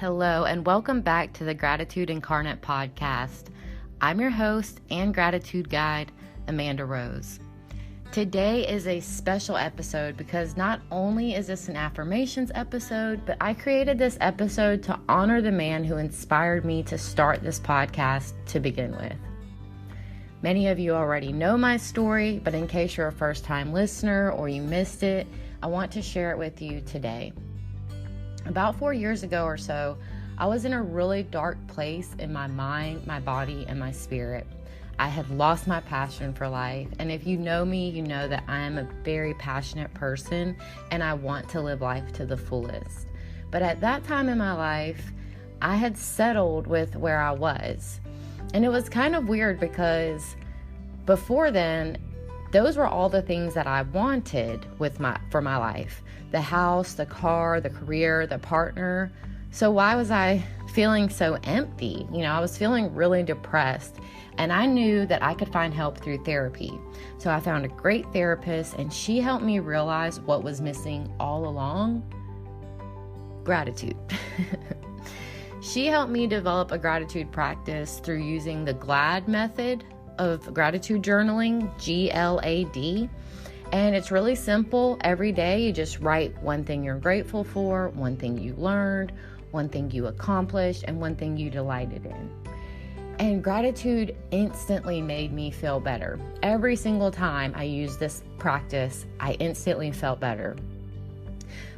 Hello, and welcome back to the Gratitude Incarnate podcast. I'm your host and gratitude guide, Amanda Rose. Today is a special episode because not only is this an affirmations episode, but I created this episode to honor the man who inspired me to start this podcast to begin with. Many of you already know my story, but in case you're a first-time listener or you missed it, I want to share it with you today. About 4 years ago or so, I was in a really dark place in my mind, my body, and my spirit. I had lost my passion for life, and if you know me, you know that I am a very passionate person, and I want to live life to the fullest. But at that time in my life, I had settled with where I was. And it was kind of weird because before then, those were all the things that I wanted for my life. The house, the car, the career, the partner. So why was I feeling so empty? I was feeling really depressed, and I knew that I could find help through therapy. So I found a great therapist, and she helped me realize what was missing all along: gratitude. She helped me develop a gratitude practice through using the GLAD method of gratitude journaling, GLAD. And it's really simple. Every day you just write one thing you're grateful for, one thing you learned, one thing you accomplished, and one thing you delighted in. And gratitude instantly made me feel better. Every single time I used this practice, I instantly felt better.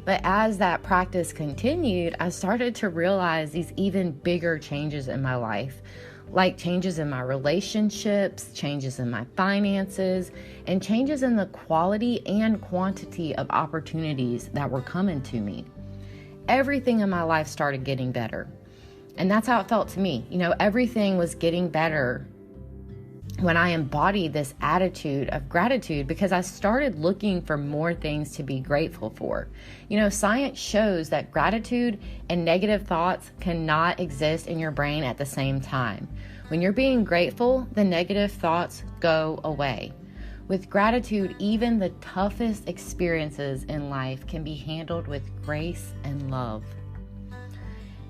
But as that practice continued, I started to realize these even bigger changes in my life, like changes in my relationships, changes in my finances, and changes in the quality and quantity of opportunities that were coming to me. Everything in my life started getting better. And that's how it felt to me. Everything was getting better when I embodied this attitude of gratitude, because I started looking for more things to be grateful for. Science shows that gratitude and negative thoughts cannot exist in your brain at the same time. When you're being grateful, the negative thoughts go away. With gratitude, even the toughest experiences in life can be handled with grace and love.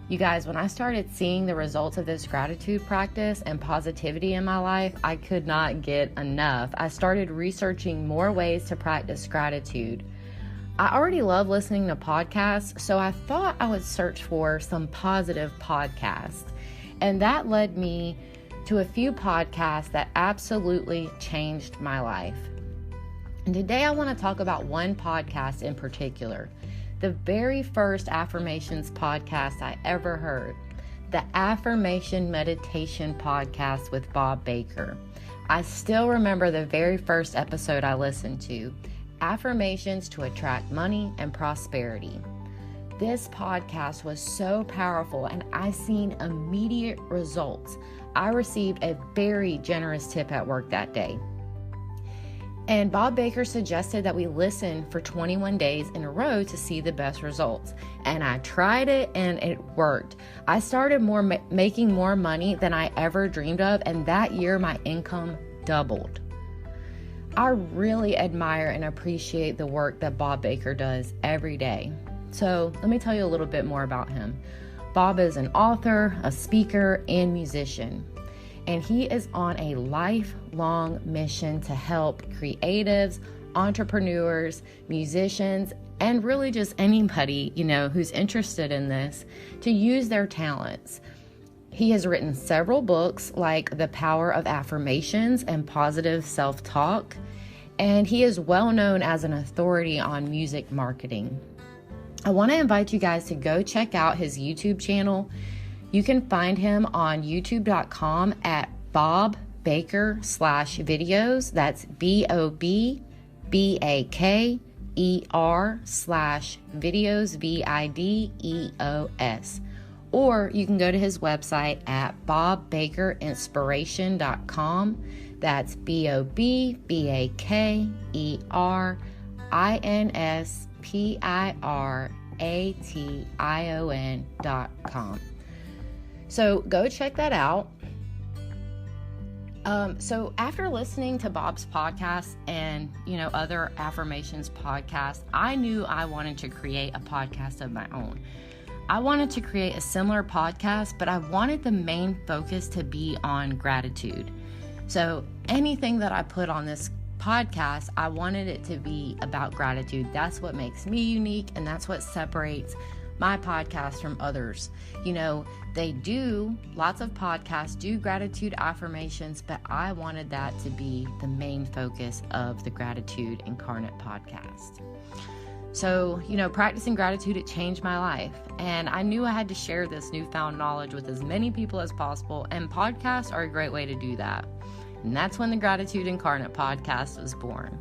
You guys, when I started seeing the results of this gratitude practice and positivity in my life, I could not get enough. I started researching more ways to practice gratitude. I already love listening to podcasts, so I thought I would search for some positive podcasts. And that led me to a few podcasts that absolutely changed my life. And today I want to talk about one podcast in particular. The very first Affirmations podcast I ever heard, the Affirmation Meditation podcast with Bob Baker. I still remember the very first episode I listened to, Affirmations to Attract Money and Prosperity. This podcast was so powerful, and I seen immediate results. I received a very generous tip at work that day. And Bob Baker suggested that we listen for 21 days in a row to see the best results. And I tried it, and it worked. I started making more money than I ever dreamed of, and that year my income doubled. I really admire and appreciate the work that Bob Baker does every day. So let me tell you a little bit more about him. Bob is an author, a speaker, and musician. And he is on a lifelong mission to help creatives, entrepreneurs, musicians, and really just anybody, who's interested in this, to use their talents. He has written several books like The Power of Affirmations and Positive Self-Talk, and he is well known as an authority on music marketing. I want to invite you guys to go check out his YouTube channel. You can find him on youtube.com at Bob Baker/videos. That's BOBBAKER/videos, VIDEOS. Or you can go to his website at bobbakerinspiration.com. That's BOBBAKERINSPIRATION.com. So go check that out. So after listening to Bob's podcast and, other affirmations podcasts, I knew I wanted to create a podcast of my own. I wanted to create a similar podcast, but I wanted the main focus to be on gratitude. So anything that I put on this podcast, I wanted it to be about gratitude. That's what makes me unique, and that's what separates my podcast from others. Lots of podcasts do gratitude affirmations, but I wanted that to be the main focus of the Gratitude Incarnate podcast. So, practicing gratitude, it changed my life. And I knew I had to share this newfound knowledge with as many people as possible. And podcasts are a great way to do that. And that's when the Gratitude Incarnate podcast was born.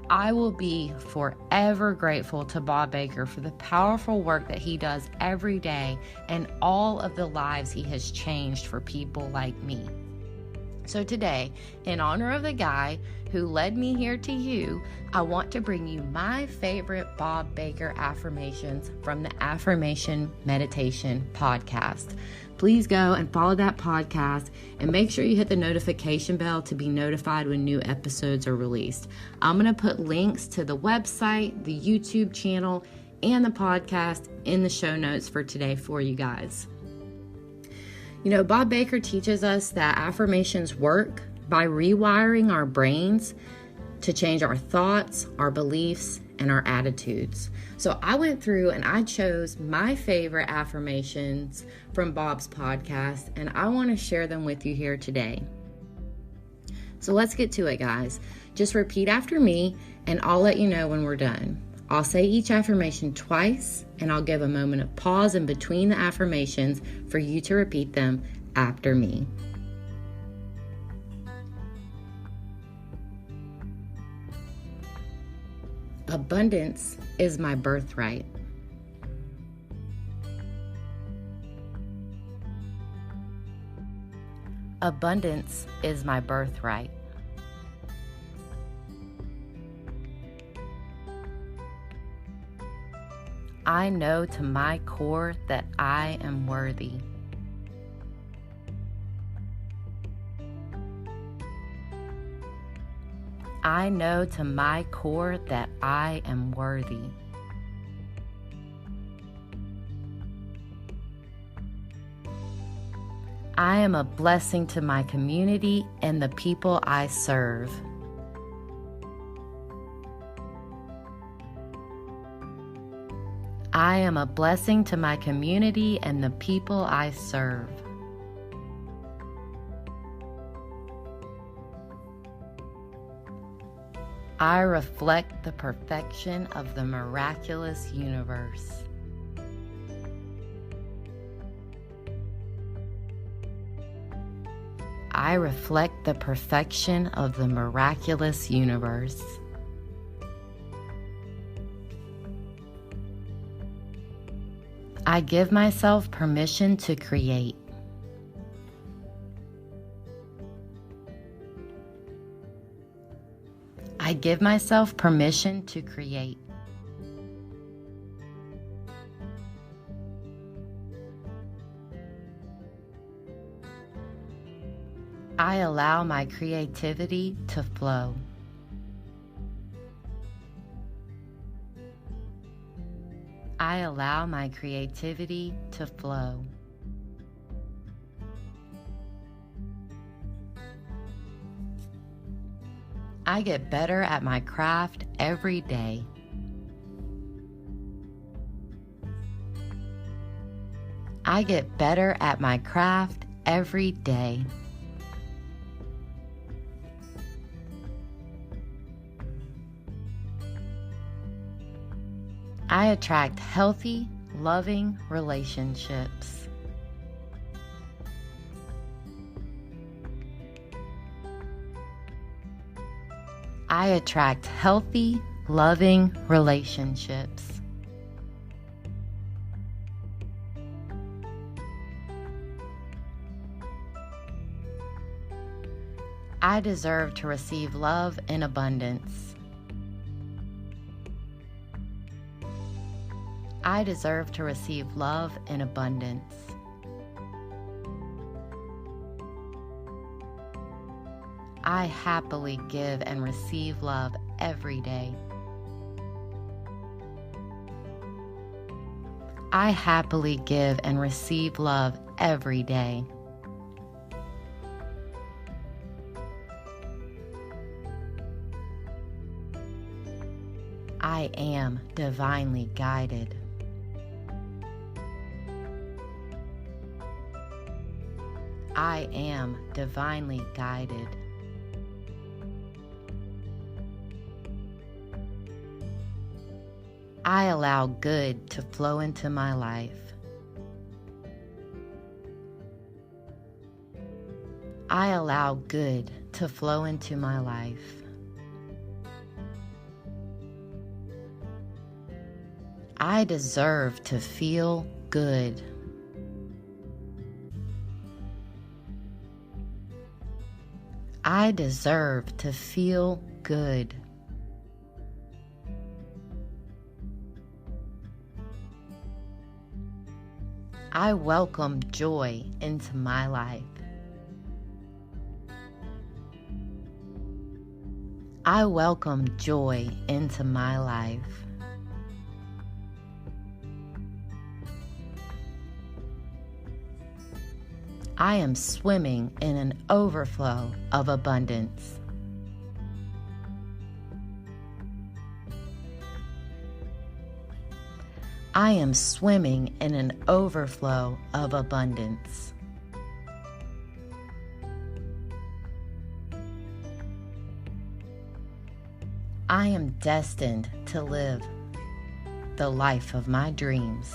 I will be forever grateful to Bob Baker for the powerful work that he does every day and all of the lives he has changed for people like me. So today, in honor of the guy who led me here to you, I want to bring you my favorite Bob Baker affirmations from the Affirmation Meditation podcast. Please go and follow that podcast and make sure you hit the notification bell to be notified when new episodes are released. I'm going to put links to the website, the YouTube channel, and the podcast in the show notes for today for you guys. Bob Baker teaches us that affirmations work by rewiring our brains to change our thoughts, our beliefs, and our attitudes. So I went through and I chose my favorite affirmations from Bob's podcast, and I want to share them with you here today. So let's get to it, guys. Just repeat after me, and I'll let you know when we're done. I'll say each affirmation twice, and I'll give a moment of pause in between the affirmations for you to repeat them after me. Abundance is my birthright. Abundance is my birthright. I know to my core that I am worthy. I know to my core that I am worthy. I am a blessing to my community and the people I serve. I am a blessing to my community and the people I serve. I reflect the perfection of the miraculous universe. I reflect the perfection of the miraculous universe. I give myself permission to create. I give myself permission to create. I allow my creativity to flow. I allow my creativity to flow. I get better at my craft every day. I get better at my craft every day. I attract healthy, loving relationships. I attract healthy, loving relationships. I deserve to receive love in abundance. I deserve to receive love in abundance. I happily give and receive love every day. I happily give and receive love every day. I am divinely guided. I am divinely guided. I allow good to flow into my life. I allow good to flow into my life. I deserve to feel good. I deserve to feel good. I welcome joy into my life. I welcome joy into my life. I am swimming in an overflow of abundance. I am swimming in an overflow of abundance. I am destined to live the life of my dreams.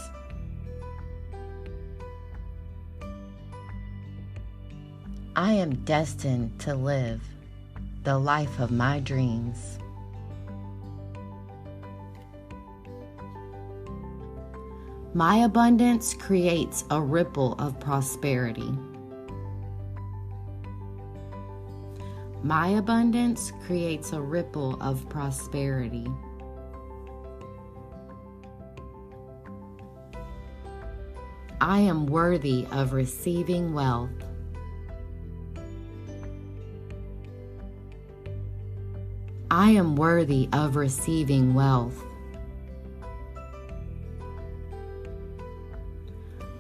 I am destined to live the life of my dreams. My abundance creates a ripple of prosperity. My abundance creates a ripple of prosperity. I am worthy of receiving wealth. I am worthy of receiving wealth.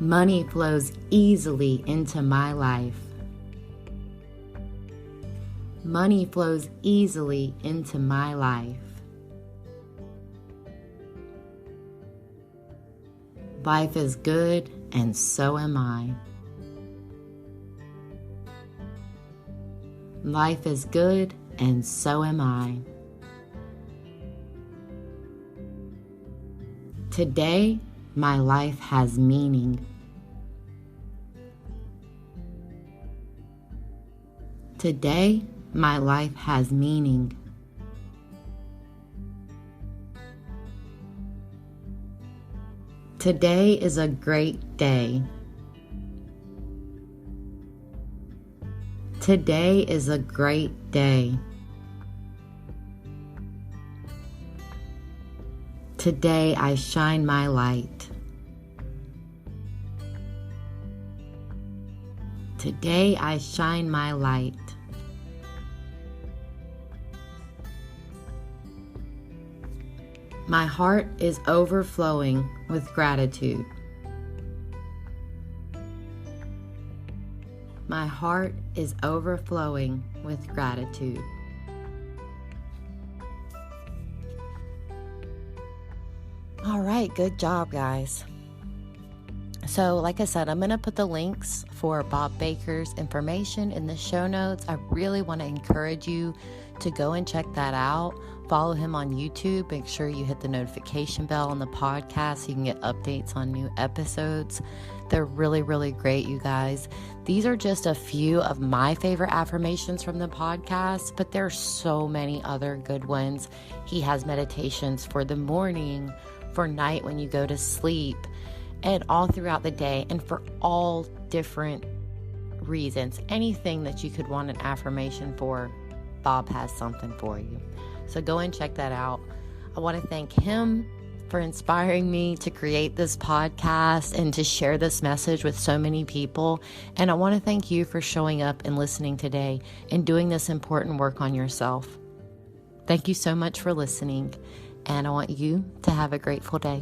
Money flows easily into my life. Money flows easily into my life. Life is good, and so am I. Life is good, and so am I. Today, my life has meaning. Today, my life has meaning. Today is a great day. Today is a great day. Today I shine my light. Today I shine my light. My heart is overflowing with gratitude. My heart is overflowing with gratitude. All right, good job, guys. So, like I said, I'm going to put the links for Bob Baker's information in the show notes. I really want to encourage you to go and check that out. Follow him on YouTube. Make sure you hit the notification bell on the podcast so you can get updates on new episodes. They're really, really great, you guys. These are just a few of my favorite affirmations from the podcast, but there's so many other good ones. He has meditations for the morning, for night when you go to sleep, and all throughout the day, and for all different reasons. Anything that you could want an affirmation for, Bob has something for you. So go and check that out. I want to thank him for inspiring me to create this podcast and to share this message with so many people. And I want to thank you for showing up and listening today and doing this important work on yourself. Thank you so much for listening, and I want you to have a grateful day.